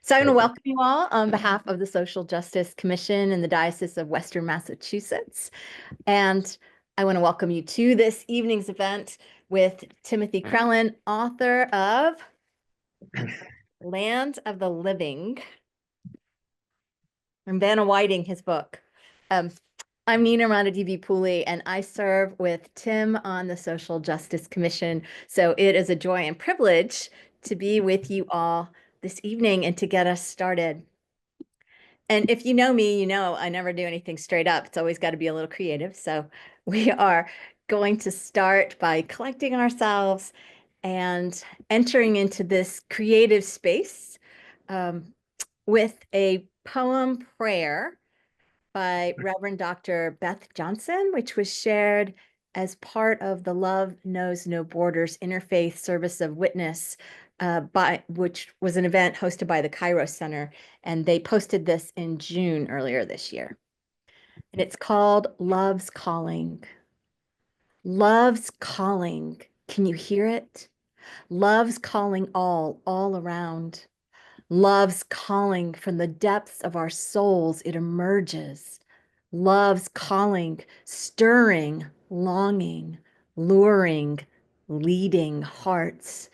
So I want to Perfect. welcome you all on behalf of the Social Justice Commission in the Diocese of Western Massachusetts. And I want to welcome you to this evening's event with Timothy Crellin, author of Land of the Living, and Vanna Whiting, his book. Um, I'm Nina Radadivi-Pooley, and I serve with Tim on the Social Justice Commission. So it is a joy and privilege to be with you all this evening and to get us started. And if you know me, you know I never do anything straight up. It's always got to be a little creative. So we are going to start by collecting ourselves and entering into this creative space um, with a poem prayer by Reverend Dr. Beth Johnson, which was shared as part of the Love Knows No Borders Interfaith Service of Witness, which was an event hosted by the Kairos Center, and they posted this in June earlier this year. And it's called Love's Calling. Love's calling. Can you hear it? Love's calling all around. Love's calling from the depths of our souls, it emerges. Love's calling, stirring, longing, luring, leading hearts,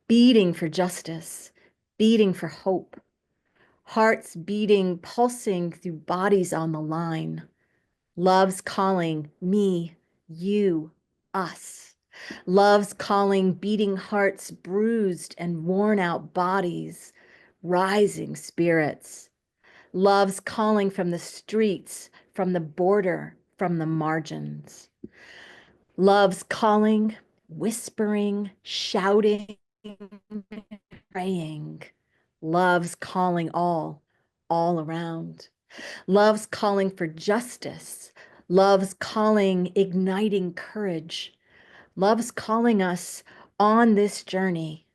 beating for justice, beating for hope, hearts beating, pulsing through bodies on the line. Love's calling me, you, us. Love's calling beating hearts, bruised and worn out bodies, rising spirits. Love's calling from the streets, from the border, from the margins. Love's calling, whispering, shouting, praying. Love's calling all around. Love's calling for justice. Love's calling, igniting courage. Love's calling us on this journey.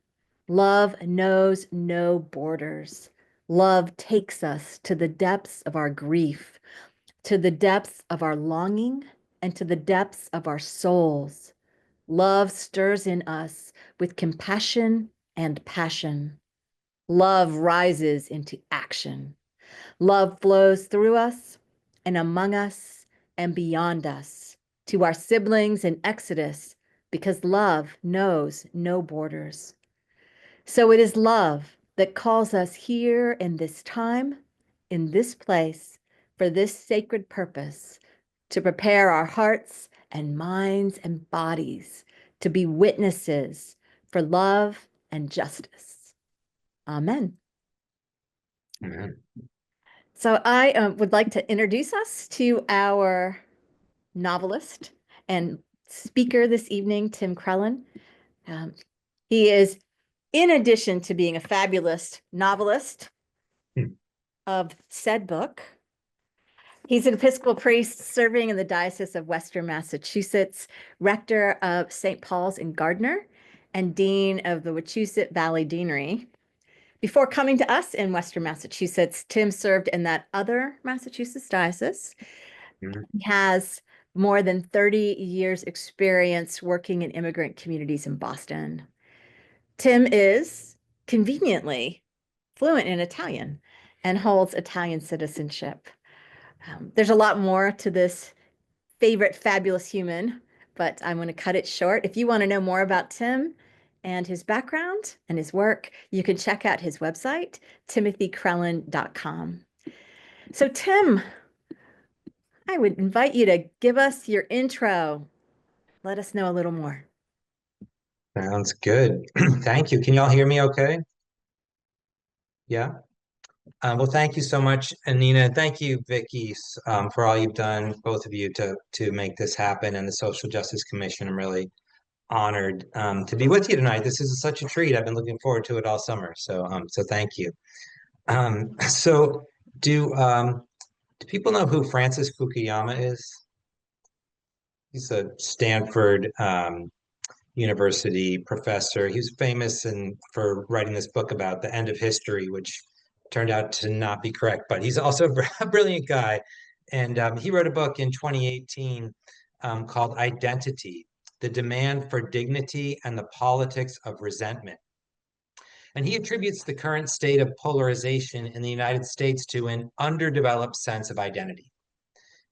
Love knows no borders. Love takes us to the depths of our grief, to the depths of our longing, and to the depths of our souls. Love stirs in us with compassion and passion. Love rises into action. Love flows through us and among us and beyond us to our siblings in Exodus because love knows no borders. So it is love that calls us here in this time, in this place, for this sacred purpose, to prepare our hearts and minds and bodies to be witnesses for love and justice. Amen. Amen. So I would like to introduce us to our novelist and speaker this evening, Tim Crellin. Um, he is, in addition to being a fabulous novelist of said book, he's an Episcopal priest serving in the Diocese of Western Massachusetts, rector of St. Paul's in Gardner, and dean of the Wachusett Valley Deanery. Before coming to us in Western Massachusetts, Tim served in that other Massachusetts diocese. Mhm. He has more than 30 years experience working in immigrant communities in Boston. Tim is conveniently fluent in Italian and holds Italian citizenship. There's a lot more to this favorite fabulous human, but I'm going to cut it short. If you want to know more about Tim and his background and his work, you can check out his website, timothycrellin.com. So, Tim, I would invite you to give us your intro. Let us know a little more. Sounds good. Thank you. Can y'all hear me okay? Yeah. Well, thank you so much, Anina. And thank you, Vicky, for all you've done, both of you, to make this happen. And the Social Justice Commission, I'm really honored to be with you tonight. This is such a treat. I've been looking forward to it all summer. So thank you. So do people know who Francis Fukuyama is? He's a Stanford University professor. He was famous for writing this book about the end of history, which turned out to not be correct, but he's also a brilliant guy. And he wrote a book in 2018 called Identity, The Demand for Dignity and the Politics of Resentment. And he attributes the current state of polarization in the United States to an underdeveloped sense of identity.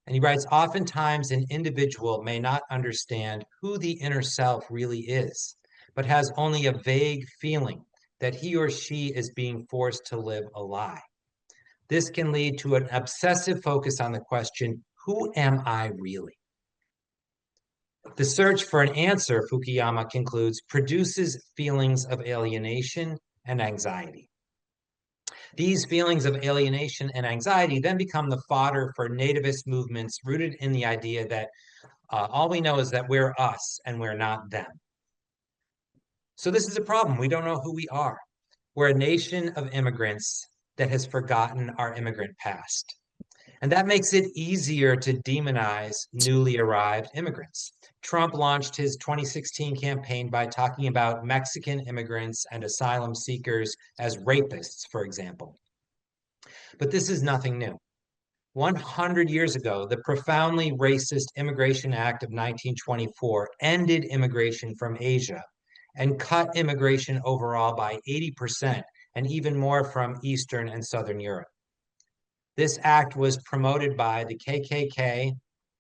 And he writes, oftentimes an individual may not understand who the inner self really is, but has only a vague feeling that he or she is being forced to live a lie. This can lead to an obsessive focus on the question, who am I really? The search for an answer, Fukuyama concludes, produces feelings of alienation and anxiety. These feelings of alienation and anxiety then become the fodder for nativist movements rooted in the idea that all we know is that we're us and we're not them. So this is a problem. We don't know who we are. We're a nation of immigrants that has forgotten our immigrant past. And that makes it easier to demonize newly arrived immigrants. Trump launched his 2016 campaign by talking about Mexican immigrants and asylum seekers as rapists, for example. But this is nothing new. 100 years ago, the profoundly racist Immigration Act of 1924 ended immigration from Asia and cut immigration overall by 80% and even more from Eastern and Southern Europe. This act was promoted by the KKK,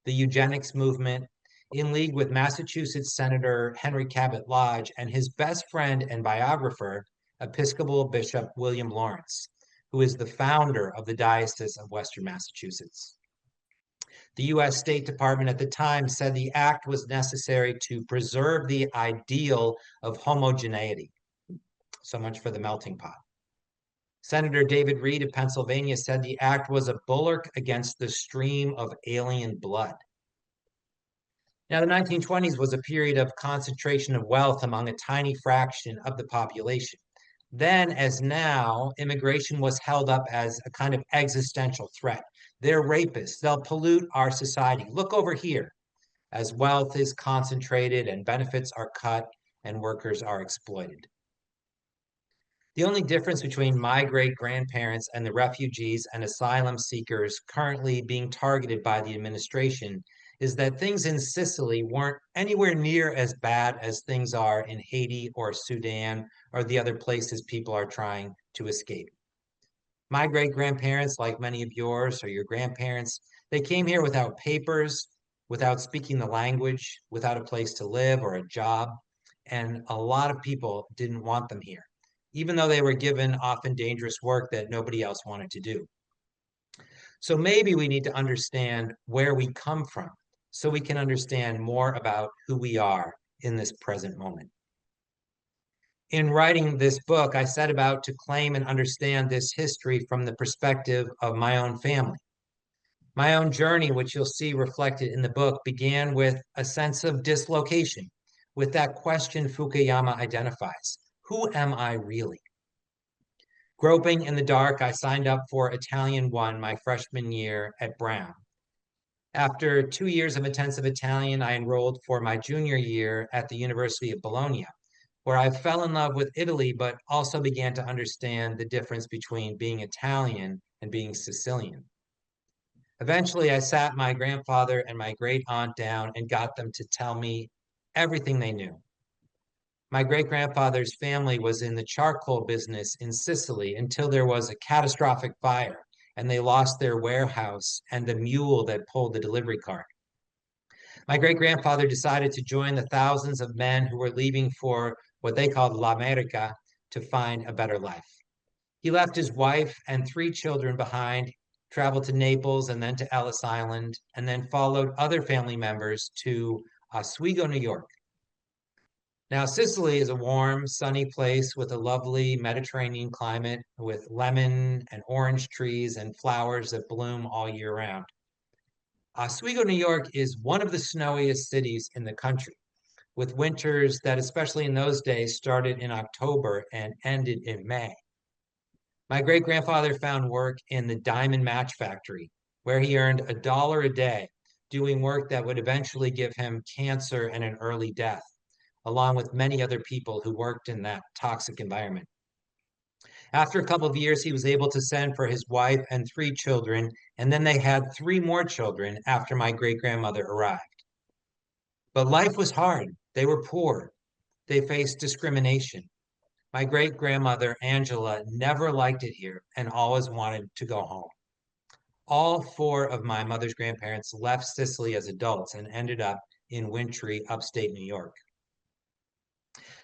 the eugenics movement, in league with Massachusetts Senator Henry Cabot Lodge and his best friend and biographer, Episcopal Bishop William Lawrence, who is the founder of the Diocese of Western Massachusetts. The US State Department at the time said the act was necessary to preserve the ideal of homogeneity. So much for the melting pot. Senator David Reed of Pennsylvania said the act was a bulwark against the stream of alien blood. Now, the 1920s was a period of concentration of wealth among a tiny fraction of the population. Then, as now, immigration was held up as a kind of existential threat. They're rapists. They'll pollute our society. Look over here. As wealth is concentrated and benefits are cut and workers are exploited. The only difference between my great-grandparents and the refugees and asylum seekers currently being targeted by the administration is that things in Sicily weren't anywhere near as bad as things are in Haiti or Sudan or the other places people are trying to escape. My great-grandparents, like many of yours or your grandparents, they came here without papers, without speaking the language, without a place to live or a job, and a lot of people didn't want them here, even though they were given often dangerous work that nobody else wanted to do. So maybe we need to understand where we come from so we can understand more about who we are in this present moment. In writing this book, I set about to claim and understand this history from the perspective of my own family. My own journey, which you'll see reflected in the book, began with a sense of dislocation, with that question Fukuyama identifies. Who am I really? Groping in the dark, I signed up for Italian 1 my freshman year at Brown. After 2 years of intensive Italian, I enrolled for my junior year at the University of Bologna, where I fell in love with Italy, but also began to understand the difference between being Italian and being Sicilian. Eventually, I sat my grandfather and my great aunt down and got them to tell me everything they knew. My great-grandfather's family was in the charcoal business in Sicily until there was a catastrophic fire and they lost their warehouse and the mule that pulled the delivery cart. My great-grandfather decided to join the thousands of men who were leaving for what they called L'America to find a better life. He left his wife and 3 children behind, traveled to Naples and then to Ellis Island, and then followed other family members to Oswego, New York. Now, Sicily is a warm, sunny place with a lovely Mediterranean climate with lemon and orange trees and flowers that bloom all year round. Oswego, New York is one of the snowiest cities in the country, with winters that, especially in those days, started in October and ended in May. My great-grandfather found work in the diamond match factory, where he earned $1 a day, doing work that would eventually give him cancer and an early death, along with many other people who worked in that toxic environment. After a couple of years, he was able to send for his wife and 3 children, and then they had 3 more children after my great-grandmother arrived. But life was hard. They were poor. They faced discrimination. My great-grandmother, Angela, never liked it here and always wanted to go home. All four of my mother's grandparents left Sicily as adults and ended up in wintry upstate New York.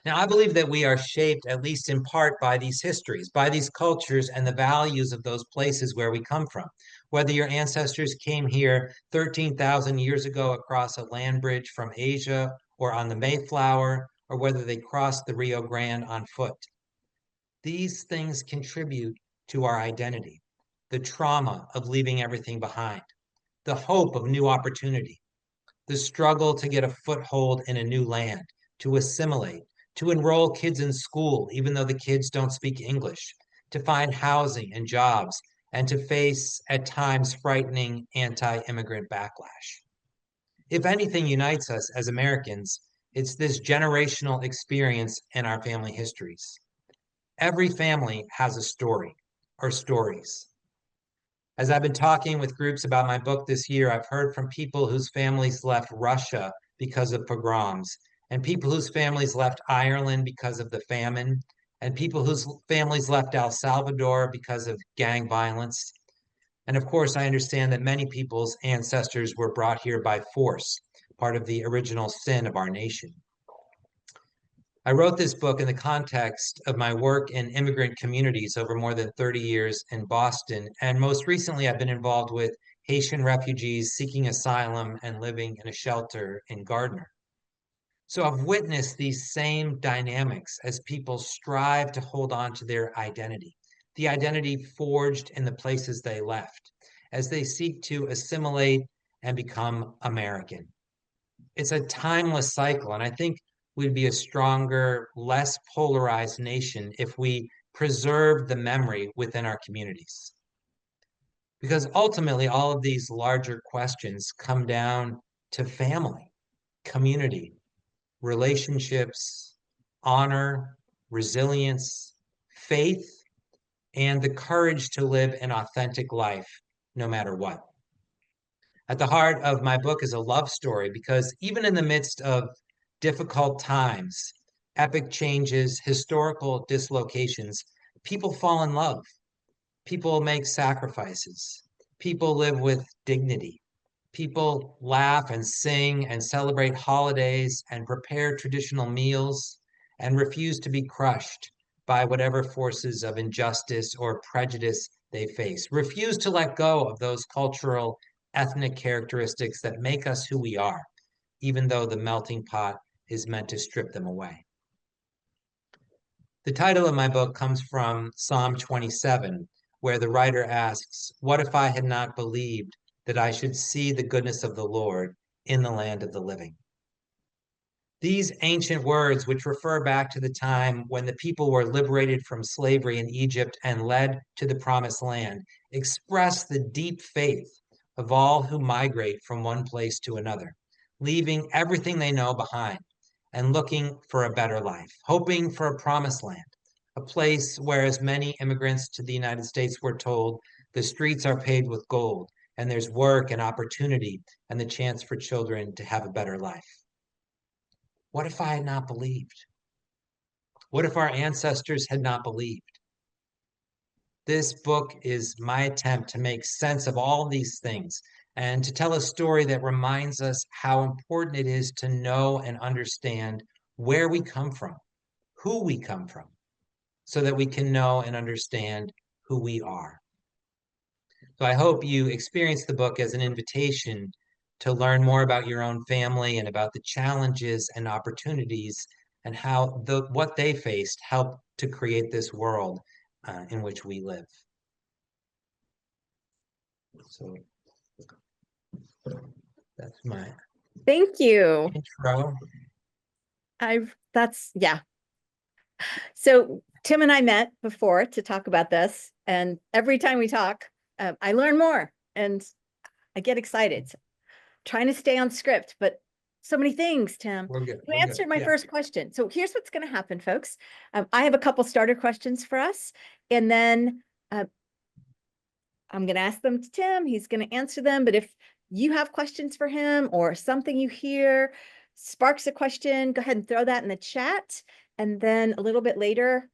Now, I believe that we are shaped, at least in part, by these histories, by these cultures and the values of those places where we come from. Whether your ancestors came here 13,000 years ago across a land bridge from Asia or on the Mayflower, or whether they crossed the Rio Grande on foot. These things contribute to our identity, the trauma of leaving everything behind, the hope of new opportunity, the struggle to get a foothold in a new land, to assimilate, to enroll kids in school, even though the kids don't speak English, to find housing and jobs, and to face, at times, frightening anti-immigrant backlash. If anything unites us as Americans, it's this generational experience in our family histories. Every family has a story or stories. As I've been talking with groups about my book this year, I've heard from people whose families left Russia because of pogroms, and people whose families left Ireland because of the famine, and people whose families left El Salvador because of gang violence. And of course, I understand that many people's ancestors were brought here by force, part of the original sin of our nation. I wrote this book in the context of my work in immigrant communities over more than 30 years in Boston. And most recently, I've been involved with Haitian refugees seeking asylum and living in a shelter in Gardner. So I've witnessed these same dynamics as people strive to hold on to their identity, the identity forged in the places they left, as they seek to assimilate and become American. It's a timeless cycle, and I think we'd be a stronger, less polarized nation if we preserved the memory within our communities. Because ultimately, all of these larger questions come down to family, community, relationships, honor, resilience, faith, and the courage to live an authentic life no matter what. At the heart of my book is a love story because even in the midst of difficult times, epic changes, historical dislocations, people fall in love. People make sacrifices. People live with dignity. People laugh and sing and celebrate holidays and prepare traditional meals and refuse to be crushed by whatever forces of injustice or prejudice they face. Refuse to let go of those cultural, ethnic characteristics that make us who we are, even though the melting pot is meant to strip them away. The title of my book comes from Psalm 27, where the writer asks, "What if I had not believed that I should see the goodness of the Lord in the land of the living?" These ancient words, which refer back to the time when the people were liberated from slavery in Egypt and led to the promised land, express the deep faith of all who migrate from one place to another, leaving everything they know behind and looking for a better life, hoping for a promised land, a place where, as many immigrants to the United States were told, the streets are paved with gold and there's work and opportunity and the chance for children to have a better life. What if I had not believed? What if our ancestors had not believed? This book is my attempt to make sense of all these things and to tell a story that reminds us how important it is to know and understand where we come from, who we come from, so that we can know and understand who we are. So I hope you experience the book as an invitation to learn more about your own family and about the challenges and opportunities and how what they faced helped to create this world in which we live. So that's my Thank you. intro. Yeah. So Tim and I met before to talk about this, and every time we talk, I learn more and I get excited. Trying to stay on script, but so many things, Tim. We're good. You answered my first question. So here's what's going to happen, folks. I have a couple starter questions for us, and then I'm going to ask them to Tim. He's going to answer them. But if you have questions for him or something you hear sparks a question, go ahead and throw that in the chat. And then a little bit later,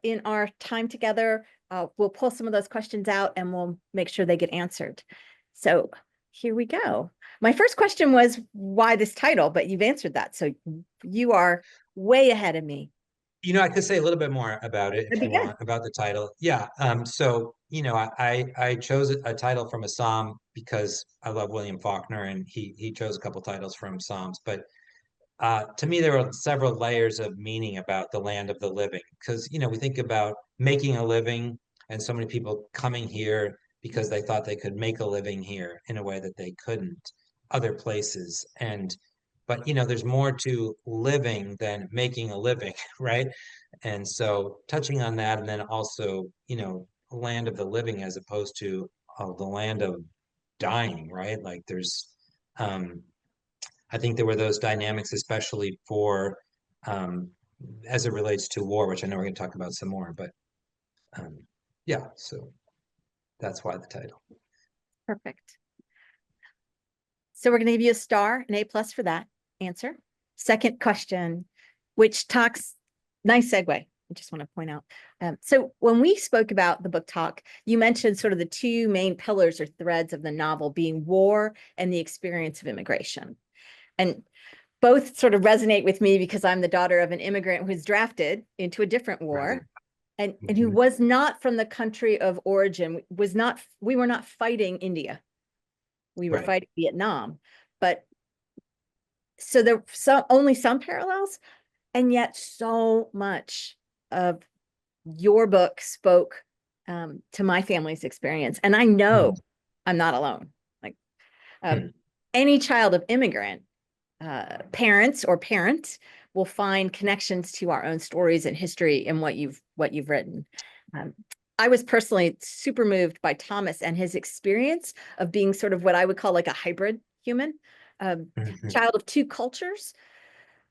in our time together, we'll pull some of those questions out and we'll make sure they get answered. So here we go. My first question was why this title, but you've answered that. So you are way ahead of me. I could say a little bit more about it if That'd be you good. want, about the title. Yeah. So, I chose a title from a psalm because I love William Faulkner, and he chose a couple titles from psalms. But to me, there are several layers of meaning about the land of the living because, we think about making a living and so many people coming here because they thought they could make a living here in a way that they couldn't other places. But, there's more to living than making a living, right? And so touching on that, and then also, land of the living as opposed to the land of dying, right? Like um, I think there were those dynamics, especially for um, as it relates to war, which I know we're going to talk about some more. But um, yeah, so that's why the title. Perfect. So we're going to give you a star, an A+ for that answer. Second question, which talks, nice segue. I just want to point out. So when we spoke about the book talk, you mentioned sort of the two main pillars or threads of the novel being war and the experience of immigration. And both sort of resonate with me because I'm the daughter of an immigrant who was drafted into a different Right. war and who was not from the country of origin, we were not fighting India. We were Right. fighting Vietnam. But so there only some parallels, and yet so much of your book spoke to my family's experience. And I know Mm, I'm not alone. Like mm, any child of immigrant parents or parent will find connections to our own stories and history in what you've written. Um, I was personally super moved by Thomas and his experience of being sort of what I would call like a hybrid human, mhm, child of two cultures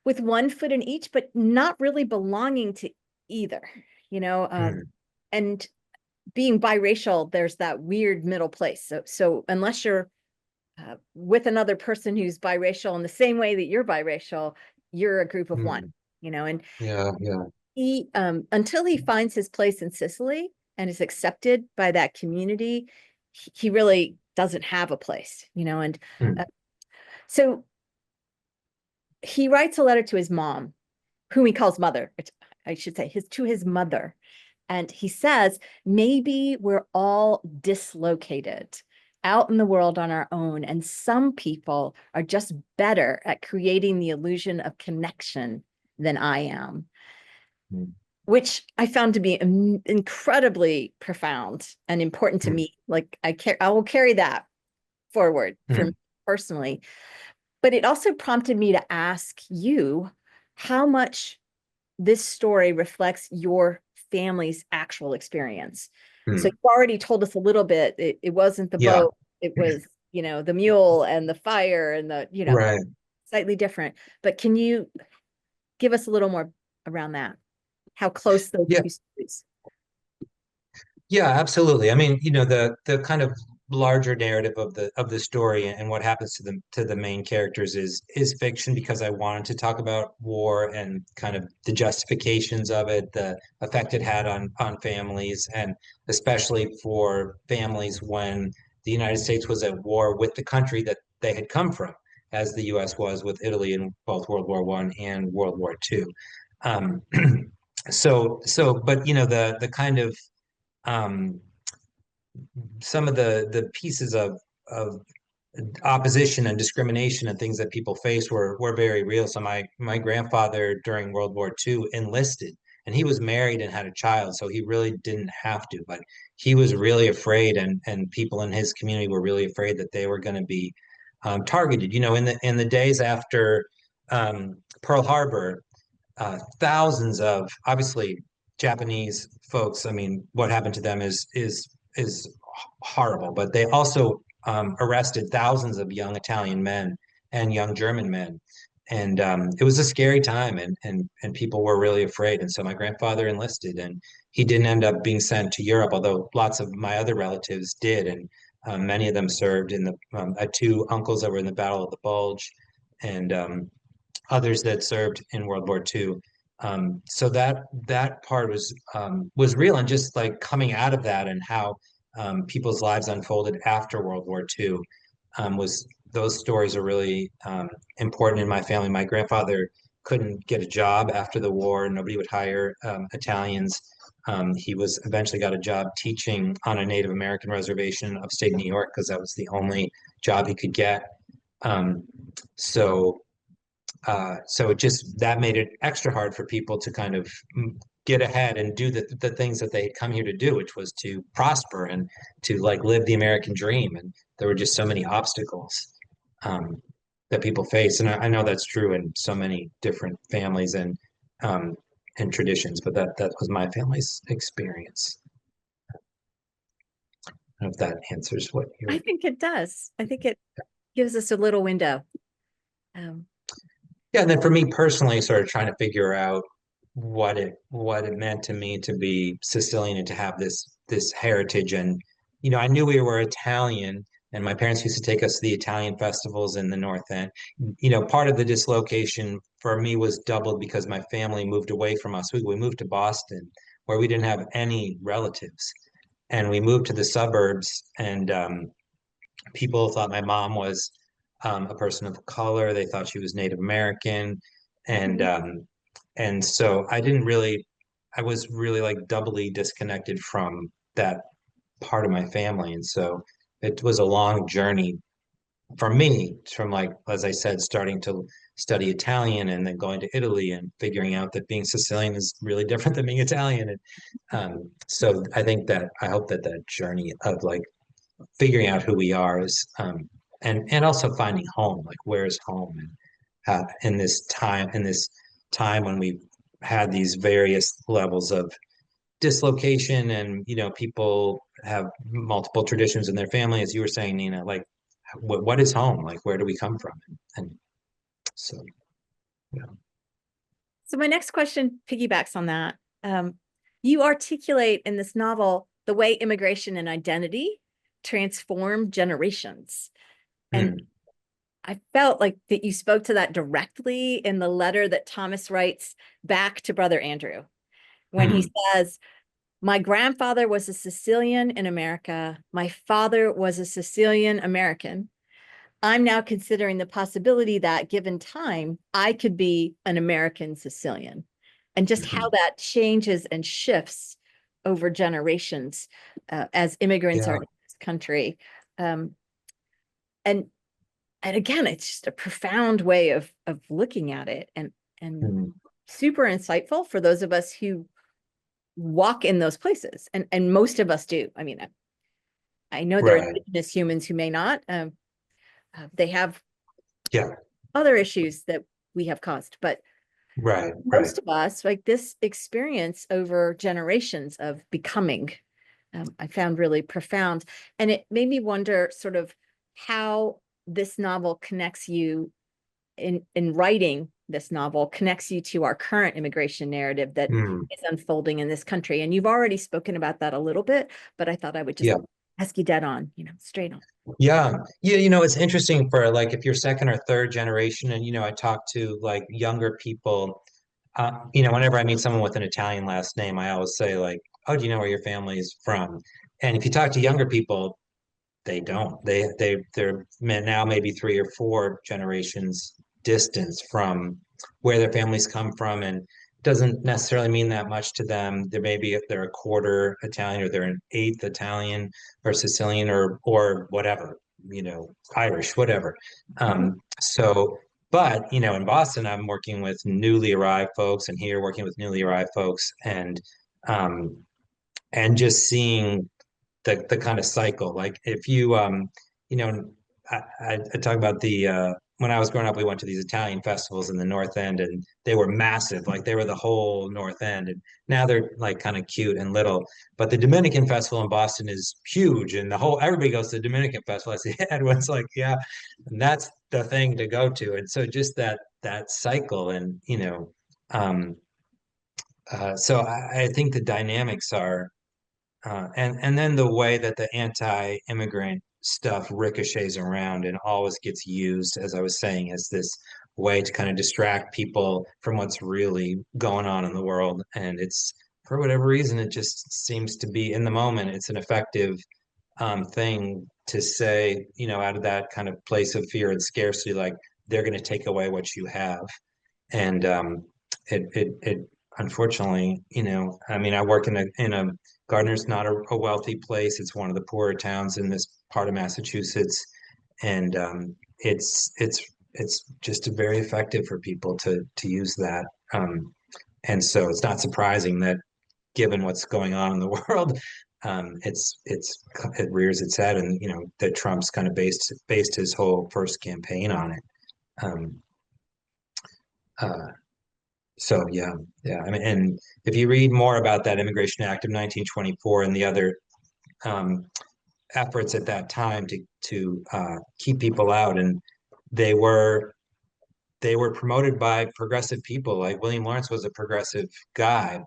with one foot in each, but not really belonging to either, you know, mm, and being biracial, there's that weird middle place. So unless you're with another person who's biracial in the same way that you're biracial, you're a group of one, mm. and Yeah, yeah. he until he finds his place in Sicily and is accepted by that community, he really doesn't have a place, and Mm, uh, so he writes a letter to his mom, whom he calls mother, I should say, his mother. And he says, maybe we're all dislocated out in the world on our own. And some people are just better at creating the illusion of connection than I am, mm, which I found to be incredibly profound and important to mm, me. Like I will carry that forward for me mm, personally. But it also prompted me to ask you how much this story reflects your family's actual experience. So mm. you've already told us a little bit. It wasn't the Yeah, boat, it was, the mule and the fire and right. slightly different. But can you give us a little more around that? How close those Yeah, two stories? yeah, absolutely. I mean, the kind of larger narrative of the story and what happens to the main characters is fiction because I wanted to talk about war and kind of the justifications of it, the effect it had on families, and especially for families when the United States was at war with the country that they had come from, as the U.S. was with Italy in both World War I and World War II. Um, but the kind of um, some of the pieces of opposition and discrimination and things that people face were very real. So my grandfather during World War II enlisted, and he was married and had a child, so he really didn't have to, but he was really afraid, and people in his community were really afraid that they were going to be targeted. In the days after Pearl Harbor, thousands of obviously Japanese folks. I mean, what happened to them is horrible. But they also arrested thousands of young Italian men and young German men, and it was a scary time, and people were really afraid. And so my grandfather enlisted, and he didn't end up being sent to Europe, although lots of my other relatives did, and many of them served in the. I had two uncles that were in the Battle of the Bulge, and others that served in World War II. So that part was real, and just like coming out of that and how people's lives unfolded after World War II was those stories are really important in my family. My grandfather couldn't get a job after the war. Nobody would hire Italians. He was eventually got a job teaching on a Native American reservation upstate New York because that was the only job he could get. Um, so so it just that made it extra hard for people to kind of get ahead and do the things that they had come here to do, which was to prosper and to like live the American dream. And there were just so many obstacles um, that people face. And I know that's true in so many different families um, and traditions, but that was my family's experience. I don't know if that answers what I you're. think it does. I think it gives us a little window. Um, Yeah, and then for me personally, sort of trying to figure out what it meant to me to be Sicilian and to have this heritage. And I knew we were Italian, and my parents used to take us to the Italian festivals in the North End. Part of the dislocation for me was doubled because my family moved away from us. We moved to Boston, where we didn't have any relatives, and we moved to the suburbs, and people thought my mom was a person of color. They thought she was Native American, and mhm. um, and so I was really like doubly disconnected from that part of my family, and so it was a long journey for me from like as I said, starting to study Italian and then going to Italy and figuring out that being Sicilian is really different than being Italian, and so I hope that that journey of like figuring out who we are is and also finding home, like where is home, and how in this time when we've had these various levels of dislocation, and people have multiple traditions in their family, as you were saying, Nina, like what is home, like where do we come from, and so yeah. So my next question piggybacks on that. You articulate in this novel the way immigration and identity transform generations. And Hmm. I felt like that you spoke to that directly in the letter that Thomas writes back to Brother Andrew when he Hmm. says, my grandfather was a Sicilian in America. My father was a Sicilian American. I'm now considering the possibility that given time, I could be an American Sicilian, and just how Hmm. that changes and shifts over generations as immigrants are Yeah. in this country. Um, and and again, it's just a profound way of looking at it, and Hmm. super insightful for those of us who walk in those places, and most of us do. I mean, I know there are Right. indigenous humans who may not. They have Yeah. other issues that we have caused, but Right. Right. most of us, like this experience over generations of becoming, I found really profound. And it made me wonder sort of how this novel connects you in writing this novel connects you to our current immigration narrative that Hmm. is unfolding in this country. And you've already spoken about that a little bit, but I thought I would just Yeah. ask you dead on, straight on. Yeah. Yeah, it's interesting for like if you're second or third generation, and I talk to like younger people, whenever I meet someone with an Italian last name, I always say like, "Oh, do you know where your family is from?" And if you talk to younger people, they don't. They're now maybe three or four generations distance from where their families come from, and doesn't necessarily mean that much to them. They're a quarter Italian, or they're an eighth Italian or Sicilian, or whatever, Irish, whatever. Mhm. But in Boston, I'm working with newly arrived folks, and here working with newly arrived folks, um, and just seeing the kind of cycle. Like if you know, I talk about the when I was growing up, we went to these Italian festivals in the North End, and they were massive. Like they were the whole North End, and now they're like kind of cute and little. But the Dominican festival in Boston is huge, and everybody goes to the Dominican festival. I see everyone's like, yeah, and that's the thing to go to. And so just that cycle, and so I think the dynamics are and then the way that the anti-immigrant stuff ricochets around and always gets used, as I was saying, as this way to kind of distract people from what's really going on in the world. And it's, for whatever reason, it just seems to be, in the moment, it's an effective thing to say, out of that kind of place of fear and scarcity, like they're going to take away what you have. And it unfortunately, I mean, I work in a Gardner's not a wealthy place. It's one of the poorer towns in this part of Massachusetts, and it's just very effective for people to use that. And so it's not surprising that, given what's going on in the world, it rears its head, and that Trump's kind of based his whole first campaign on it. Um, uh, so yeah. I mean, and if you read more about that Immigration Act of 1924 and the other um, efforts at that time to keep people out, and they were they were promoted by progressive people. Like William Lawrence was a progressive guy,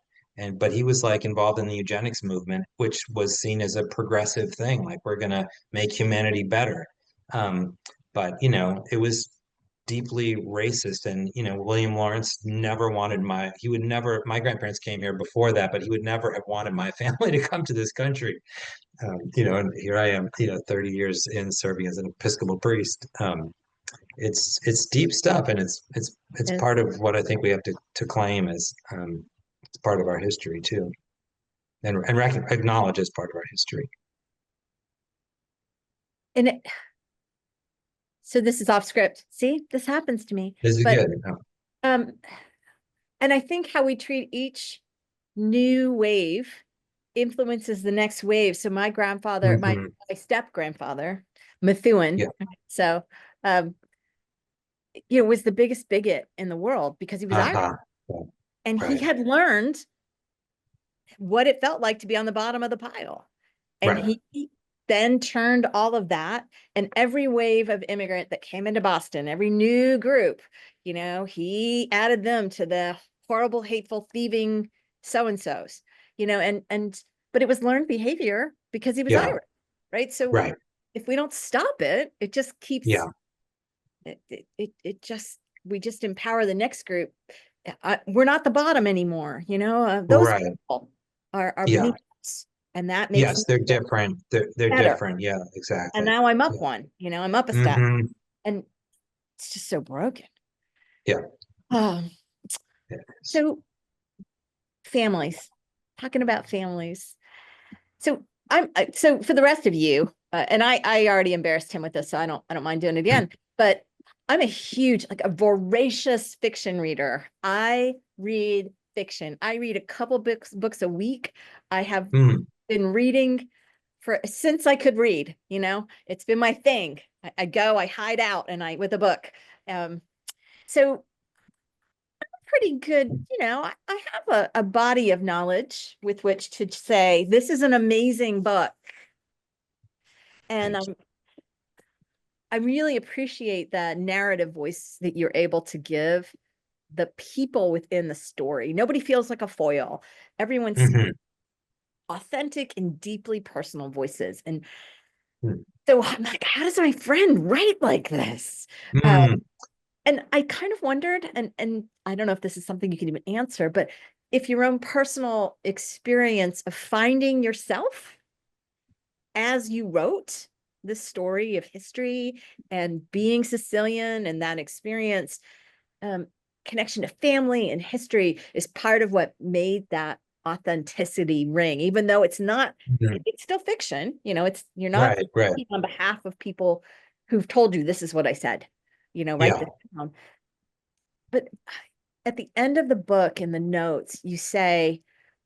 but he was like involved in the eugenics movement, which was seen as a progressive thing. Like, we're gonna make humanity better. Um, but it was deeply racist, and William Lawrence never wanted he would never, my grandparents came here before that, but he would never have wanted my family to come to this country. And here I am, 30 years in, serving as an Episcopal priest. It's deep stuff, and it's Yes. part of what I think we have to claim as, it's part of our history too, and acknowledge as part of our history. And so this is off script. See, this happens to me. This is But good. Oh. um, and I think how we treat each new wave influences the next wave. So my grandfather, my Mhm. step grandfather, Methuen, Yeah. so um, was the biggest bigot in the world because he was Irish, Uh-huh. Yeah. and he Right. had learned what it felt like to be on the bottom of the pile. And Right. he then turned all of that, and every wave of immigrant that came into Boston, every new group, he added them to the horrible, hateful, thieving so-and-sos, and but it was learned behavior because he was Yeah. Irish, right? So Right. if we don't stop it, it just keeps Yeah. it just we just empower the next group. We're not the bottom anymore, those Right. people are Yeah. beneath us, and that makes me Yes, they're feel different. They're better. different. Yeah, And exactly. now I'm up Yeah. one, I'm up a step, Hmm. and it's just so broken. Yeah. Um, Yes. so families, talking about families. So so for the rest of you, and I already embarrassed him with this, so I don't mind doing it again. But I'm a huge, like a voracious fiction reader. I read fiction. I read a couple books a week. I have Mm. been reading since I could read. It's been my thing. I hide out and I with a book. Um, so pretty good, I have a body of knowledge with which to say this is an amazing book. And Thank you. I really appreciate the narrative voice that you're able to give the people within the story. Nobody feels like a foil. Everyone's Hmm. authentic and deeply personal voices. And Mm. so I'm like, how does my friend write like this? Mm. And I kind of wondered, and I don't know if this is something you can even answer, but if your own personal experience of finding yourself as you wrote this story of history and being Sicilian and that experience, um, connection to family and history is part of what made that authenticity ring, even though it's not, Mm. it's still fiction, you're not Right. Right. on behalf of people who've told you this is what I said, write Yeah. this down. But at the end of the book, in the notes, you say,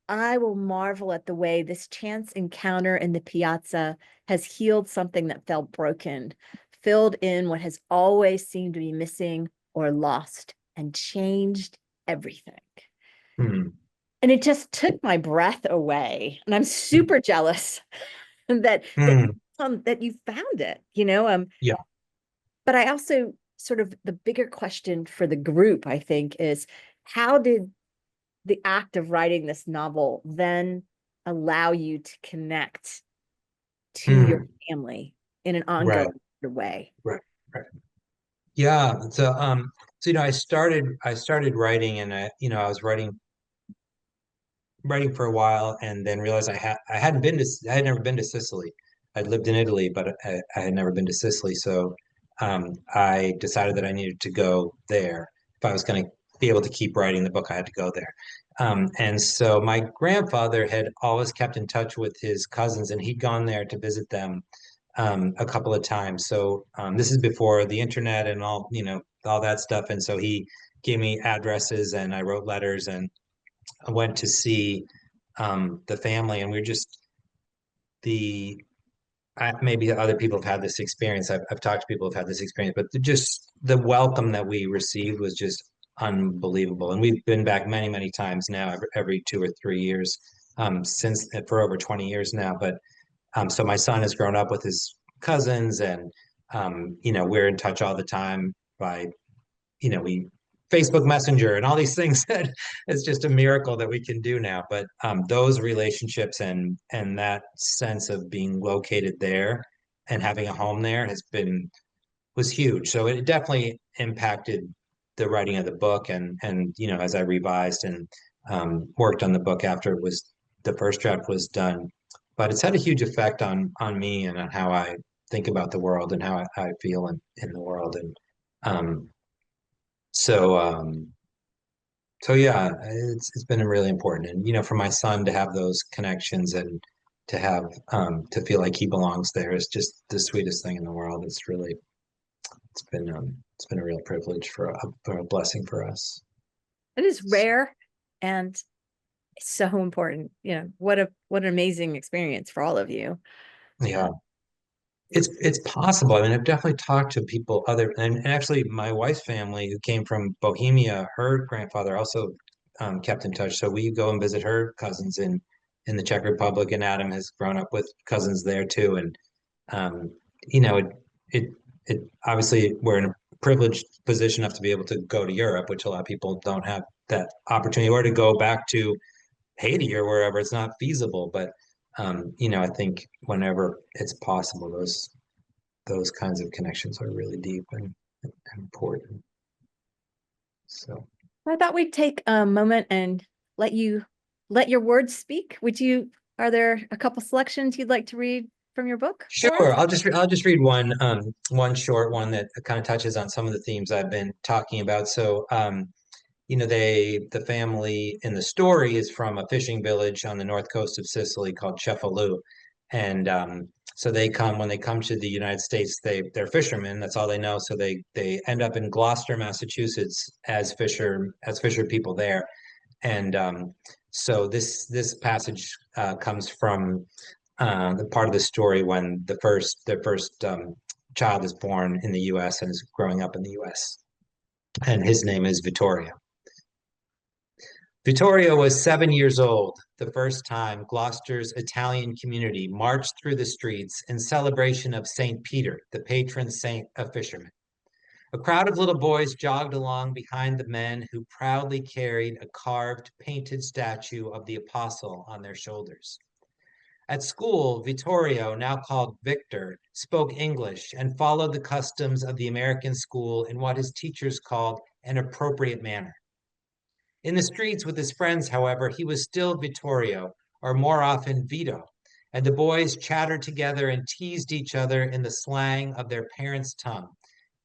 I will marvel at the way this chance encounter in the piazza has healed something that felt broken, filled in what has always seemed to be missing or lost, and changed everything. Mm. And it just took my breath away. And I'm super jealous Mm. that you found it, Yeah. but I also sort of the bigger question for the group, I think, is how did the act of writing this novel then allow you to connect to your Mm. family in an Right. ongoing way? Right. Right. Yeah. So, So, I started writing, and I was writing for a while, and then realized I had never been to Sicily. I'd lived in Italy, but I had never been to Sicily. So I decided that I needed to go there. If I was going to be able to keep writing the book, I had to go there. And so my grandfather had always kept in touch with his cousins, and he'd gone there to visit them a couple of times. So this is before the internet and all that stuff. And so he gave me addresses, and I wrote letters, and I went to see the family, and we're just the maybe other people have had this experience. I've talked to people who've had this experience, but just the welcome that we received was just unbelievable. And we've been back many, many times now, every 2 or 3 years, since for over 20 years now. But so my son has grown up with his cousins, and we're in touch all the time by we Facebook Messenger and all these things that it's just a miracle that we can do now. But those relationships and that sense of being located there and having a home there was huge. So it definitely impacted the writing of the book, and as I revised and worked on the book after the first draft was done. But it's had a huge effect on me and on how I think about the world and how I feel in the world. And um, so, so yeah, it's been really important, and for my son to have those connections and to have to feel like he belongs there is just the sweetest thing in the world. It's been a real privilege for a blessing for us. It is So, rare and so important. What an amazing experience for all of you. yeah, Um, it's possible. I mean, I've definitely talked to people and actually my wife's family who came from Bohemia, her grandfather also kept in touch. So we go and visit her cousins in the Czech Republic, and Adam has grown up with cousins there too. And um, you know, it it it obviously we're in a privileged position enough to be able to go to Europe, which a lot of people don't have that opportunity, or to go back to Haiti or wherever. It's not feasible. But I think whenever it's possible, those kinds of connections are really deep and important. So I thought we'd take a moment and let you let your words speak. Are there a couple selections you'd like to read from your book for us? sure, I'll just read one short one that kind of touches on some of the themes I've been talking about. So the family in the story is from a fishing village on the north coast of Sicily called Cefalù. And so when they come to the United States, they're fishermen. That's all they know. So they end up in Gloucester, Massachusetts as fisher people there. And so this passage comes from the part of the story when their first child is born in the U.S. and is growing up in the U.S. And his name is Vittorio. Vittorio was 7 years old the first time Gloucester's Italian community marched through the streets in celebration of St. Peter, the patron saint of fishermen. A crowd of little boys jogged along behind the men who proudly carried a carved, painted statue of the apostle on their shoulders. At school, Vittorio, now called Victor, spoke English and followed the customs of the American school in what his teachers called an appropriate manner. In the streets with his friends, however, he was still Vittorio, or more often Vito, and the boys chattered together and teased each other in the slang of their parents' tongue,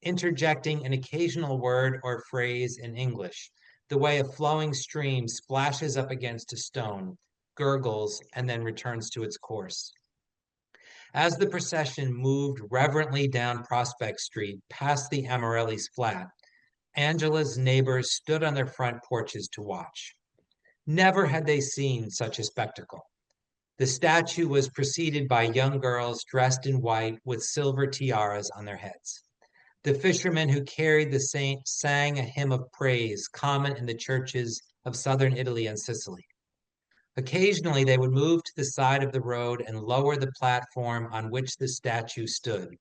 interjecting an occasional word or phrase in English, the way a flowing stream splashes up against a stone, gurgles, and then returns to its course. As the procession moved reverently down Prospect Street past the Amarelli's flat, Angela's neighbors stood on their front porches to watch. Never had they seen such a spectacle. The statue was preceded by young girls dressed in white with silver tiaras on their heads. The fishermen who carried the saint sang a hymn of praise common in the churches of southern Italy and Sicily. Occasionally, they would move to the side of the road and lower the platform on which the statue stood,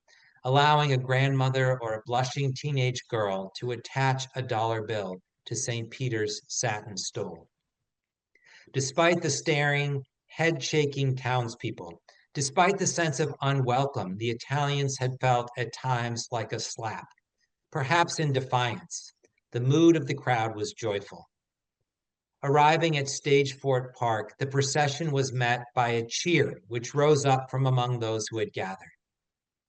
allowing a grandmother or a blushing teenage girl to attach a dollar bill to St. Peter's satin stole. Despite the staring, head-shaking townspeople, despite the sense of unwelcome the Italians had felt at times like a slap, perhaps in defiance, The mood of the crowd was joyful. Arriving at Stage Fort Park, the procession was met by a cheer which rose up from among those who had gathered.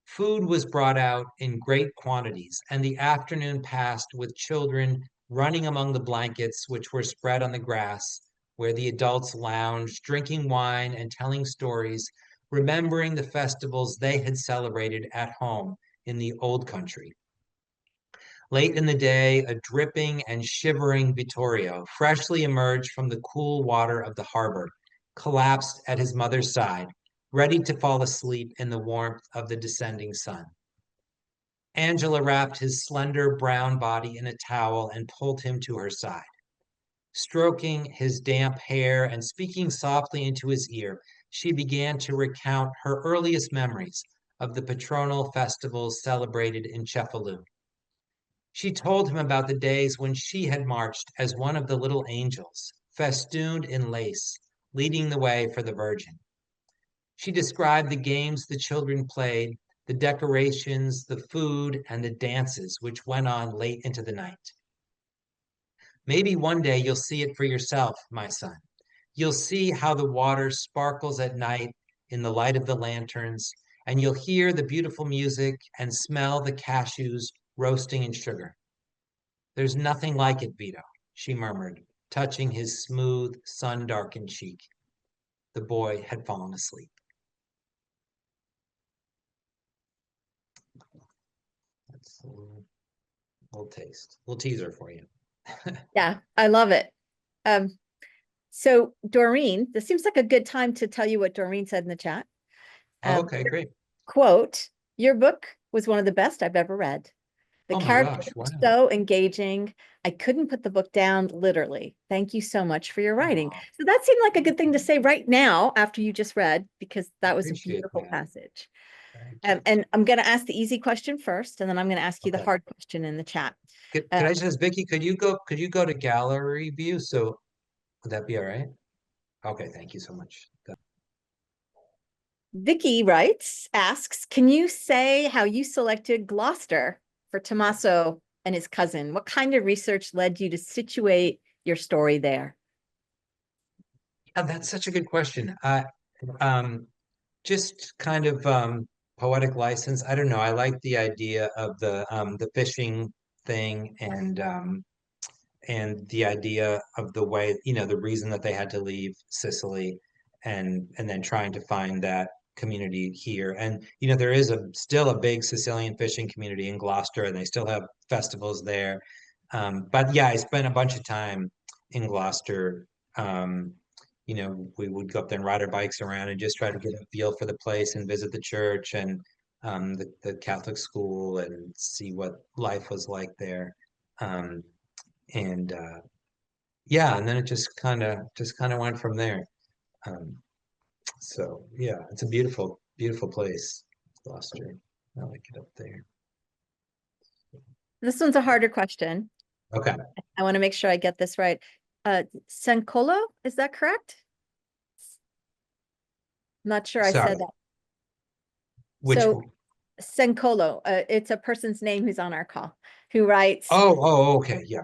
Food was brought out in great quantities, and the afternoon passed with children running among the blankets which were spread on the grass, where the adults lounged, drinking wine and telling stories, remembering the festivals they had celebrated at home in the old country. Late in the day, a dripping and shivering Vittorio, freshly emerged from the cool water of the harbor, collapsed at his mother's side, ready to fall asleep in the warmth of the descending sun. Angela wrapped his slender brown body in a towel and pulled him to her side. Stroking his damp hair and speaking softly into his ear, she began to recount her earliest memories of the patronal festivals celebrated in Cefalù. She told him about the days when she had marched as one of the little angels, festooned in lace, leading the way for the Virgin. She described the games the children played, the decorations, the food, and the dances which went on late into the night. Maybe one day you'll see it for yourself, my son. You'll see how the water sparkles at night in the light of the lanterns, and you'll hear the beautiful music and smell the cashews roasting in sugar. There's nothing like it, Vito, she murmured, touching his smooth, sun-darkened cheek. The boy had fallen asleep. That's a little taste, a little teaser for you. Yeah, I love it. Um, so Doreen, this seems like a good time to tell you what Doreen said in the chat. Oh, okay, great. Quote, your book was one of the best I've ever read. The Oh my characters gosh, were wow. so engaging. I couldn't put the book down, literally. Thank you so much for your writing. Oh, So that seemed like a good thing to say right now after you just read, because that was a appreciate beautiful that. passage. Thank you. And I'm going to ask the easy question first, and then I'm going to ask you the Okay. hard question in the chat. Could I just ask Vicky, could you go to gallery view? So would that be all right? Okay, thank you so much. Vicky asks, can you say how you selected Gloucester for Tommaso and his cousin? What kind of research led you to situate your story there? Yeah, that's such a good question. Um, just kind of poetic license. I don't know. I like the idea of the fishing thing and the idea of the way, the reason that they had to leave Sicily and then trying to find that community here. And there is still a big Sicilian fishing community in Gloucester, and they still have festivals there. But yeah, I spent a bunch of time in Gloucester. Um, we would go up there and ride our bikes around and just try to get a feel for the place and visit the church and the Catholic school and see what life was like there. Um, and yeah, and then it just kind of went from there. Um, so yeah, it's a beautiful, beautiful place, Gloucester. I like it up there. This one's a harder question. Okay, I want to make sure I get this right. Sencolo, is that correct? I'm not sure I sorry. said that. Which? So Sencolo, it's a person's name who's on our call, who writes, Oh, okay, yeah.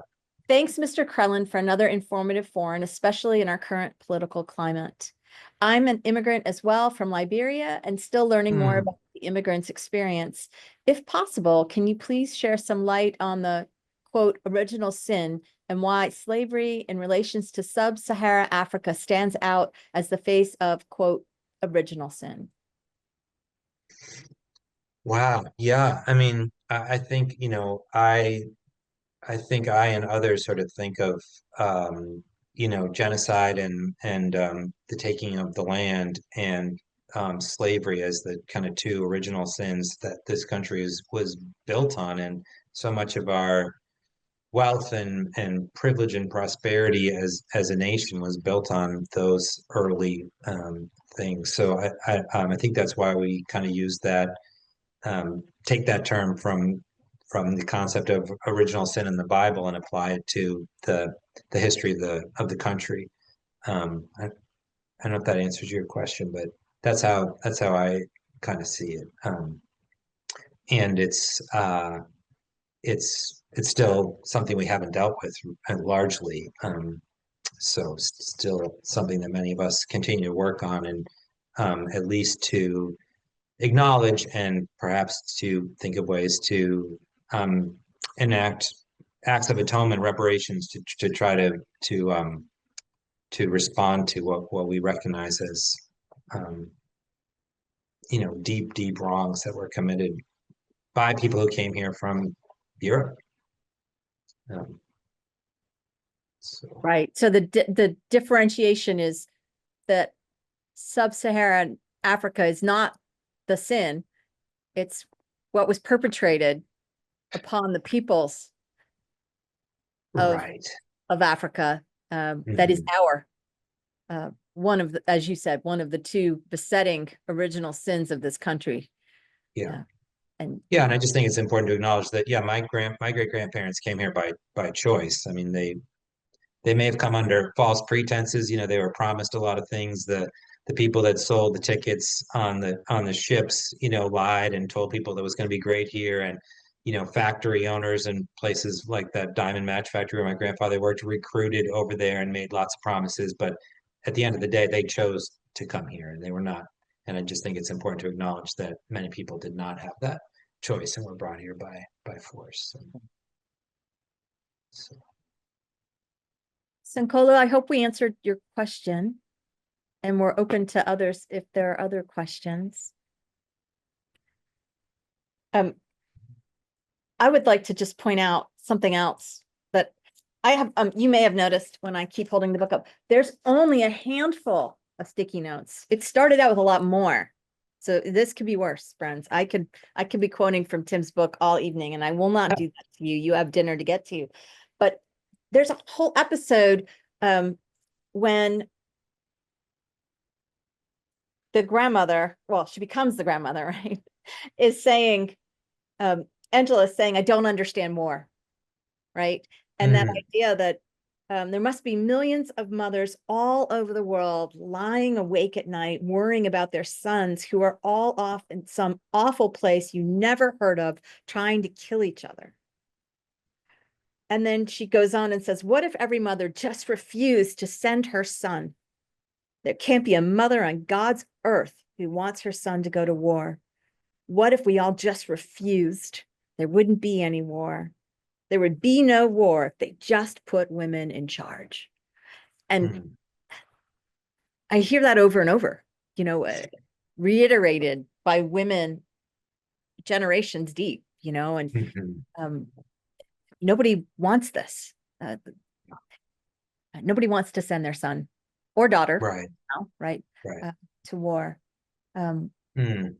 thanks, Mr. Crellin, for another informative forum, especially in our current political climate. I'm an immigrant as well from Liberia and still learning more Hmm. about the immigrant's experience. If possible, can you please share some light on the quote original sin and why slavery in relations to sub-Sahara Africa stands out as the face of quote original sin? Wow. Yeah. I mean, I think, I think I and others sort of think of genocide and the taking of the land and slavery as the kind of two original sins that this country was built on, and so much of our wealth and privilege and prosperity as a nation was built on those early things. So I think that's why we kind of use that take that term from the concept of original sin in the Bible and apply it to the history of the country. I don't know if that answers your question, but that's how I kind of see it. And it's it's still something we haven't dealt with largely. So still something that many of us continue to work on, and at least to acknowledge and perhaps to think of ways to enact acts of atonement, reparations to try to respond to what we recognize as um, deep wrongs that were committed by people who came here from Europe. Um, so Right. So the differentiation is that sub-Saharan Africa is not the sin. It's what was perpetrated upon the peoples of right. Africa. That is Mhm. our one of the, as you said, one of the two besetting original sins of this country. Yeah. Uh, and Yeah, and I just think it's important to acknowledge that, yeah, my great grandparents came here by choice. I mean, they may have come under false pretenses. They were promised a lot of things. The people that sold the tickets on the ships, lied and told people that it was going to be great here. And, factory owners and places like that diamond match factory where my grandfather worked recruited over there and made lots of promises. But at the end of the day, they chose to come here and they were not. And I just think it's important to acknowledge that many people did not have that choice and were brought here by force. So. Sankolo, I hope we answered your question, and we're open to others if there are other questions. I would like to just point out something else that I have, you may have noticed when I keep holding the book up, there's only a handful of sticky notes. It started out with a lot more. So this could be worse, friends. I could be quoting from Tim's book all evening, and I will not do that to you. You have dinner to get to. But there's a whole episode when the grandmother, well, she becomes the grandmother, right, is saying, Angela is saying, I don't understand more, right? And that Mm, idea that there must be millions of mothers all over the world lying awake at night, worrying about their sons who are all off in some awful place you never heard of, trying to kill each other. And then she goes on and says, what if every mother just refused to send her son? There can't be a mother on God's earth who wants her son to go to war. What if we all just refused? There wouldn't be any war. There would be no war if they just put women in charge. And mm, I hear that over and over, reiterated by women generations deep, and mhm. um, nobody wants this. Nobody wants to send their son or daughter, Right, right, right. to war. Um, Mm,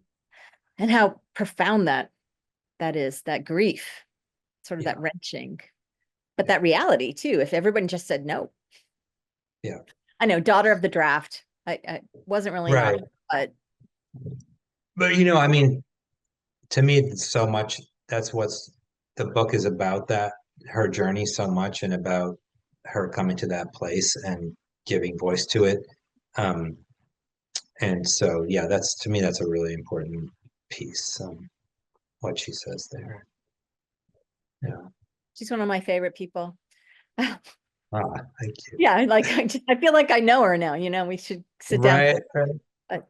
and how profound that is, that grief, sort of yeah, that wrenching, but yeah, that reality too. If everyone just said no, yeah. I know, daughter of the draft. I wasn't really an Right. option, but But I mean, to me, it's so much that's what's the book is about, that her journey so much and about her coming to that place and giving voice to it. Um, and so yeah, that's to me, that's a really important piece, what she says there. Yeah. she's one of my favorite people. Thank you. Yeah, I feel like I know her now. We should sit down. Right, right, But,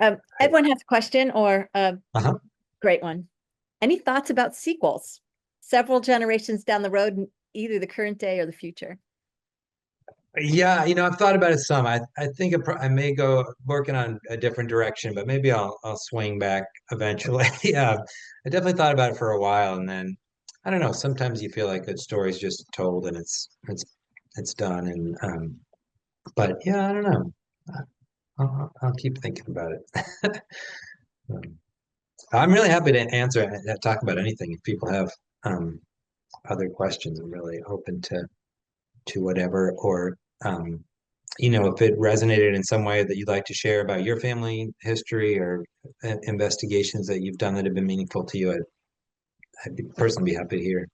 right. everyone has a question or a Uh-huh. great one. Any thoughts about sequels? Several generations down the road, either the current day or the future. Yeah, I've thought about it some. I think I may go working on a different direction, but maybe I'll swing back eventually. Yeah, I definitely thought about it for a while, and then I don't know. Sometimes you feel like a story's just told and it's done, and but yeah, I don't know. I'll keep thinking about it. Um, I'm really happy to answer and talk about anything. If people have um, other questions, I'm really open to whatever, or if it resonated in some way that you'd like to share about your family history or investigations that you've done that have been meaningful to you, I'd personally be happy to hear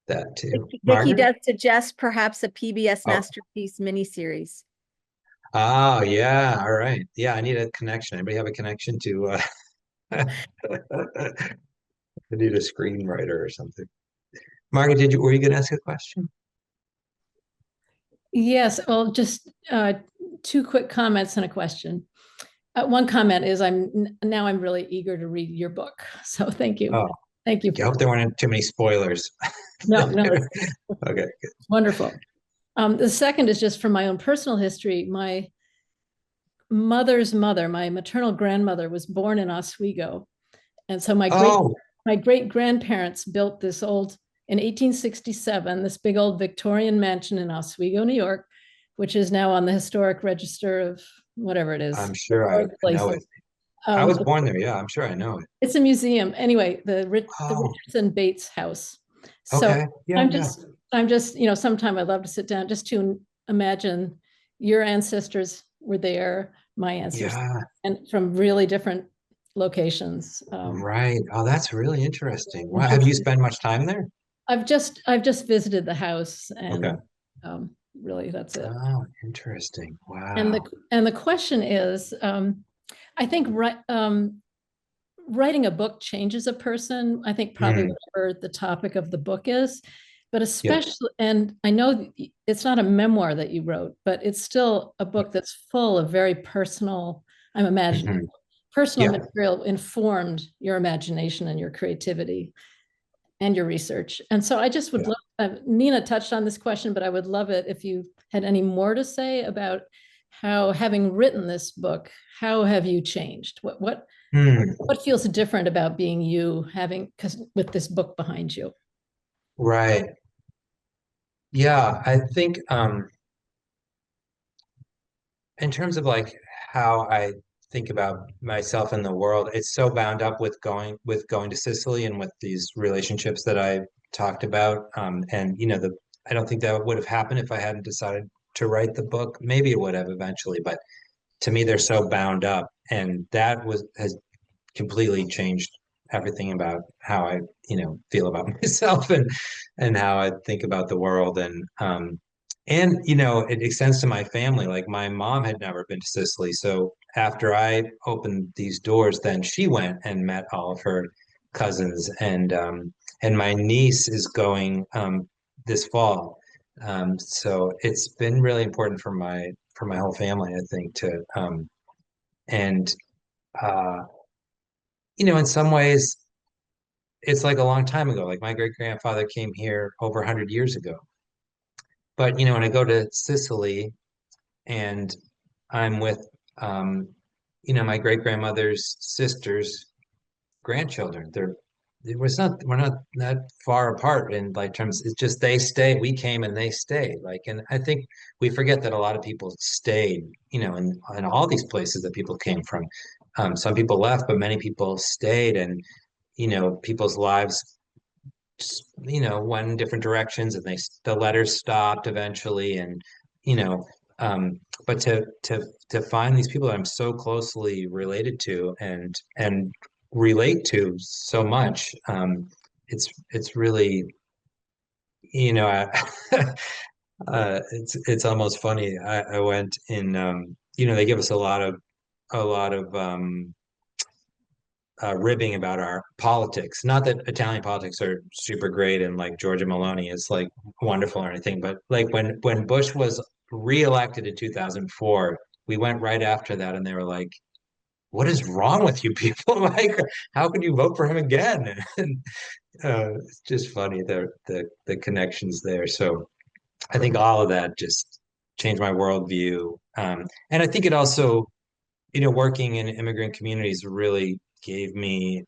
that too. Vicky Margaret? does suggest perhaps a PBS Oh, masterpiece miniseries. oh yeah, all right. Yeah, I need a connection. Anybody have a connection to I need a screenwriter or something. Margaret, were you going to ask a question? Yes, well, just two quick comments and a question. One comment is I'm really eager to read your book. So thank you. Oh, Thank you I for hope there weren't too many spoilers. no, Okay. it's wonderful. The second is just from my own personal history. My mother's mother, my maternal grandmother, was born in Oswego. And so Oh, my great grandparents built this old in 1867, this big old Victorian mansion in Oswego, New York, which is now on the historic register of whatever it is, I'm sure I know it. places. I Um, was born there. Yeah, I'm sure I know it. it's a museum. Anyway, the Oh, Richardson Bates house. So okay. Yeah, I'm yeah. just, I'm just, sometime I'd love to sit down just to imagine your ancestors were there, my ancestors, Yeah, and from really different locations. right. Oh, that's really interesting. Wow. Have you Interesting. spent much time there? I've just visited the house Okay. and really that's it. Oh, interesting. And the Wow. and the question is, I think writing a book changes a person. I think probably Hmm. whatever the topic of the book is, but Yep. especially, and I know it's not a memoir that you wrote, but it's still a book that's full of very personal, I'm imagining, Hmm. personal Yeah. material informed your imagination and your creativity and your research. And so I just would Yeah. love, Nina touched on this question, but I would love it if you had any more to say about how, having written this book, how have you changed? Hmm. What feels different about being you, having, because with this book behind you? Right. Yeah, I think in terms of like how I think about myself in the world, it's so bound up with going to Sicily and with these relationships that I talked about. And I don't think that would have happened if I hadn't decided to write the book. Maybe it would have eventually, but to me, they're so bound up, and that was has completely changed everything about how I, feel about myself and how I think about the world. And it extends to my family. Like my mom had never been to Sicily. So after I opened these doors, then she went and met all of her cousins and my niece is going this fall. So it's been really important for my whole family, I think, to and uh in some ways it's like a long time ago. Like my great grandfather came here over 100 years ago. But when I go to Sicily and I'm with my great grandmother's sister's grandchildren, we're not that far apart in like terms. It's just they stay, we came and they stayed. Like, and I think we forget that a lot of people stayed, in all these places that people came from. Some people left, but many people stayed, and people's lives went in different directions, and the letters stopped eventually, and you know, but to find these people that I'm so closely related to and relate to so much, it's really, it's almost funny. I went in, they give us a lot of ribbing about our politics. Not that Italian politics are super great and like Giorgia Meloni is like wonderful or anything, but like when Bush was reelected in 2004, we went right after that and they were like, "What is wrong with you people? Like, how can you vote for him again?" And it's just funny the connections there. So I think all of that just changed my worldview. And I think it also working in immigrant communities really gave me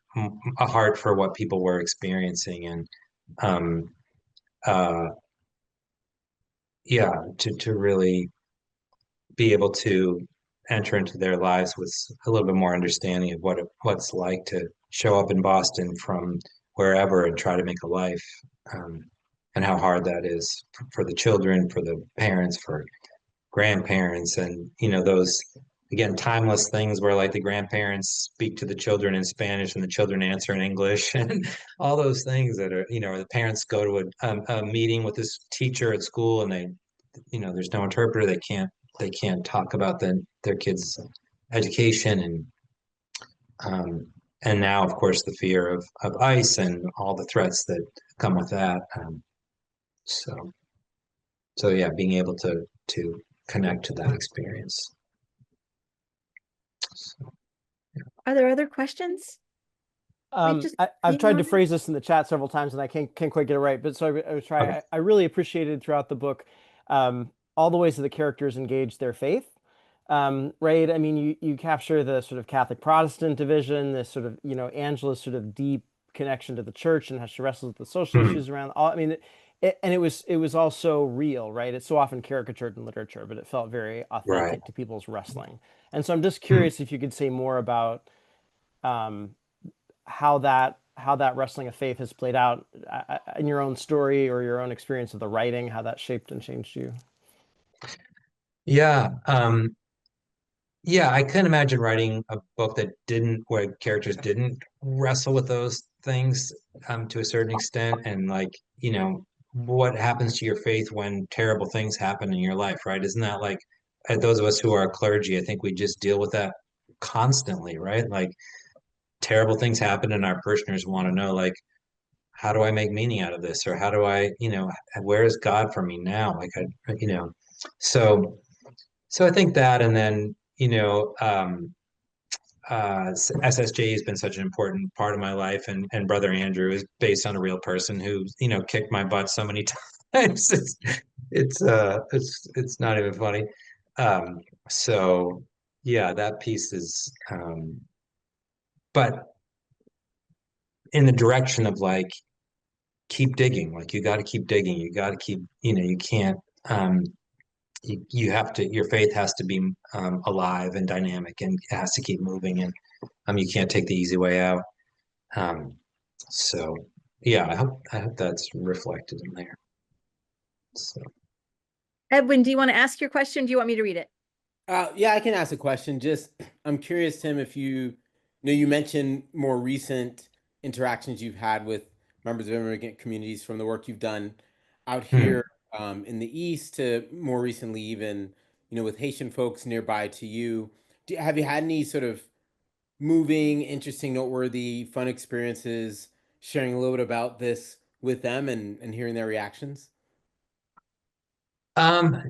a heart for what people were experiencing and um uh yeah, to really be able to enter into their lives with a little bit more understanding of what's like to show up in Boston from wherever and try to make a life, um and how hard that is for the children, for the parents, for grandparents, and those again timeless things where like the grandparents speak to the children in Spanish and the children answer in English and all those things that are the parents go to a meeting with this teacher at school and they there's no interpreter, they can't talk about their kids education and um And now, of course, the fear of ICE and all the threats that come with that. So, so yeah, being able to connect to that experience. So, Are there other questions? I've tried to phrase this in the chat several times and I can't quite get it right, but so I was trying. Okay. I really appreciated throughout the book all the ways that the characters engage their faith. Right? I mean, you capture the sort of Catholic Protestant division, this sort of, Angela's sort of deep connection to the church and how she wrestles with the social issues around all. I mean, and it was also real, right? It's so often caricatured in literature, but it felt very authentic Right. to people's wrestling. And so I'm just curious if you could say more about how that wrestling of faith has played out in your own story or your own experience of the writing, how that shaped and changed you. Yeah. Yeah, I couldn't imagine writing a book where characters didn't wrestle with those things to a certain extent, and like, what happens to your faith when terrible things happen in your life, right? Isn't that like, those of us who are clergy, I think we just deal with that constantly, right? Like terrible things happen and our parishioners want to know, like, how do I make meaning out of this? Or how do I, where is God for me now? Like so so I think that, and then, SSJ has been such an important part of my life, and Brother Andrew is based on a real person who, kicked my butt so many times. It's not even funny. So yeah, that piece is, but in the direction of like, keep digging. Like you got to keep digging. You got to keep, you can't, you have to, your faith has to be alive and dynamic, and it has to keep moving, and you can't take the easy way out. So yeah, I hope that's reflected in there. So Edwin, do you want to ask your question? Do you want me to read it? Yeah, I can ask a question. Just, I'm curious, Tim, if you mentioned more recent interactions you've had with members of immigrant communities from the work you've done out here in the East to more recently, even, with Haitian folks nearby to you. Have you had any sort of moving, interesting, noteworthy, fun experiences sharing a little bit about this with them and hearing their reactions? um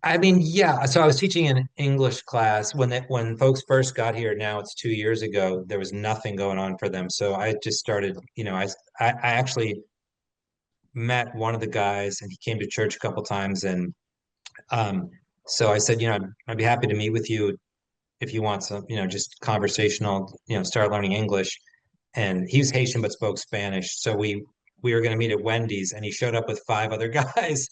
I mean, yeah. So I was teaching an English class when folks first got here. Now it's 2 years ago. There was nothing going on for them, so I just started. I actually met one of the guys, and he came to church a couple times, and so I said, I'd be happy to meet with you if you want some, just conversational, start learning English. And he was Haitian but spoke Spanish, so we were going to meet at Wendy's, and he showed up with 5 other guys.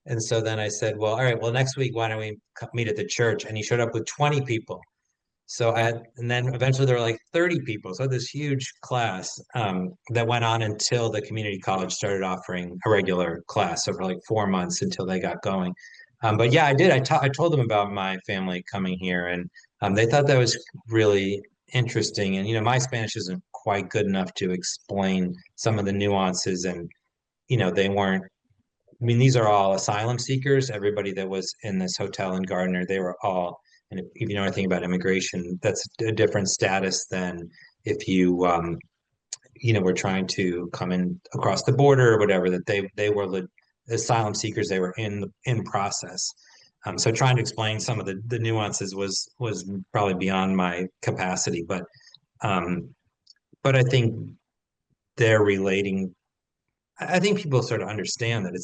And so then I said, well, all right, well, next week, why don't we meet at the church? And he showed up with 20 people. So and then eventually there were like 30 people. So this huge class that went on until the community college started offering a regular class. So for like 4 months until they got going. But yeah, I did. I told them about my family coming here, and they thought that was really interesting. And, my Spanish isn't quite good enough to explain some of the nuances, and, they weren't. I mean, these are all asylum seekers. Everybody that was in this hotel in Gardner, they were all, and if you know anything about immigration, that's a different status than if you, were trying to come in across the border or whatever. That they were asylum seekers. They were in process. So trying to explain some of the nuances was probably beyond my capacity, but I think they're relating. I think people sort of understand that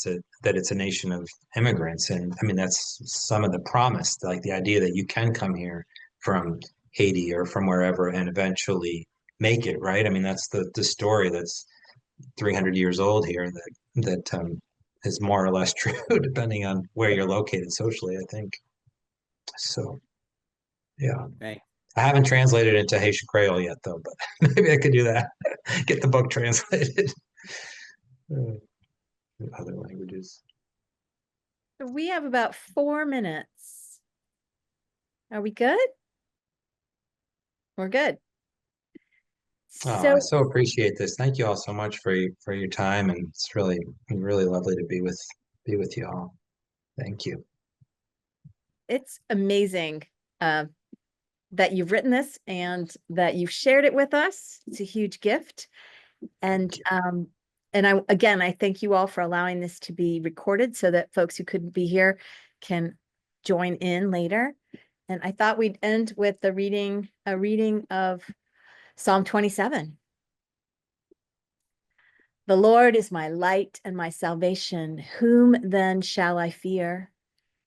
it's a nation of immigrants, and I mean that's some of the promise, like the idea that you can come here from Haiti or from wherever and eventually make it, right? I mean that's the story that's 300 years old here, that is more or less true depending on where you're located socially, I think. So yeah, Thanks. I haven't translated it into Haitian Creole yet though, but maybe I could do that. Get the book translated. In other languages. We have about 4 minutes. Are we good? We're good. Oh, I so appreciate this. Thank you all so much for your time, and it's really lovely to be with you all. Thank you. It's amazing. that you've written this and that you've shared it with us. It's a huge gift. And I thank you all for allowing this to be recorded so that folks who couldn't be here can join in later. And I thought we'd end with a reading of Psalm 27. The Lord is my light and my salvation. Whom then shall I fear?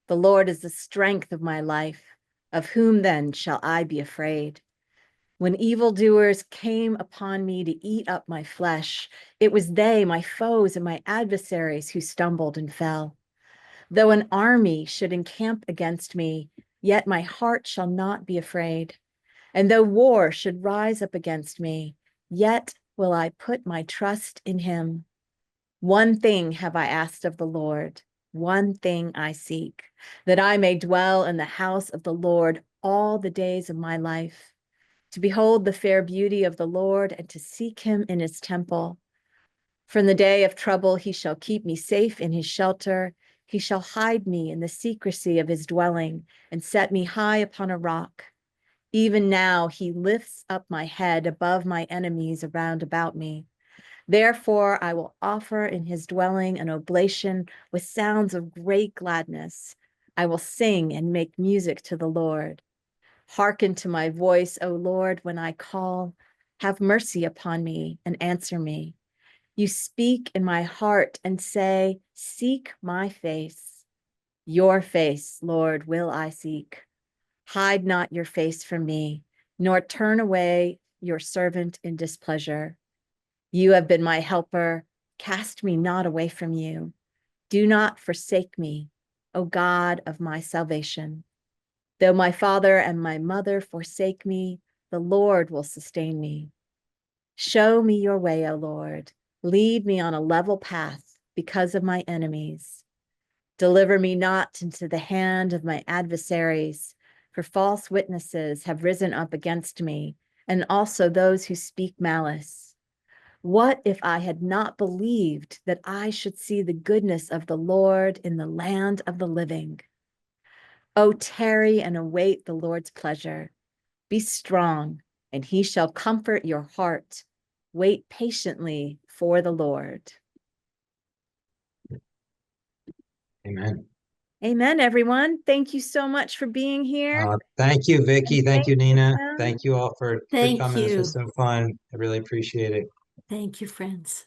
The Lord is the strength of my life. Of whom then shall I be afraid? When evildoers came upon me to eat up my flesh, it was they, my foes and my adversaries, who stumbled and fell. Though an army should encamp against me, yet my heart shall not be afraid. And though war should rise up against me, yet will I put my trust in him. One thing have I asked of the Lord, one thing I seek, that I may dwell in the house of the Lord all the days of my life, to behold the fair beauty of the Lord and to seek him in his temple. From the day of trouble, he shall keep me safe in his shelter. He shall hide me in the secrecy of his dwelling and set me high upon a rock. Even now he lifts up my head above my enemies around about me. Therefore I will offer in his dwelling an oblation with sounds of great gladness. I will sing and make music to the Lord. Hearken to my voice, O Lord, when I call. Have mercy upon me and answer me. You speak in my heart and say, seek my face. Your face, Lord, will I seek. Hide not your face from me, nor turn away your servant in displeasure. You have been my helper. Cast me not away from you. Do not forsake me, O God of my salvation. Though my father and my mother forsake me, the Lord will sustain me. Show me your way, O Lord. Lead me on a level path because of my enemies. Deliver me not into the hand of my adversaries, for false witnesses have risen up against me, and also those who speak malice. What if I had not believed that I should see the goodness of the Lord in the land of the living? O tarry and await the Lord's pleasure. Be strong, and he shall comfort your heart. Wait patiently for the Lord. Amen. Amen, everyone. Thank you so much for being here. Thank you, Vicky. And Thank you, thank you, Nina. Tim. Thank you all for Thank coming. This was you. so fun. I really appreciate it. Thank you, friends.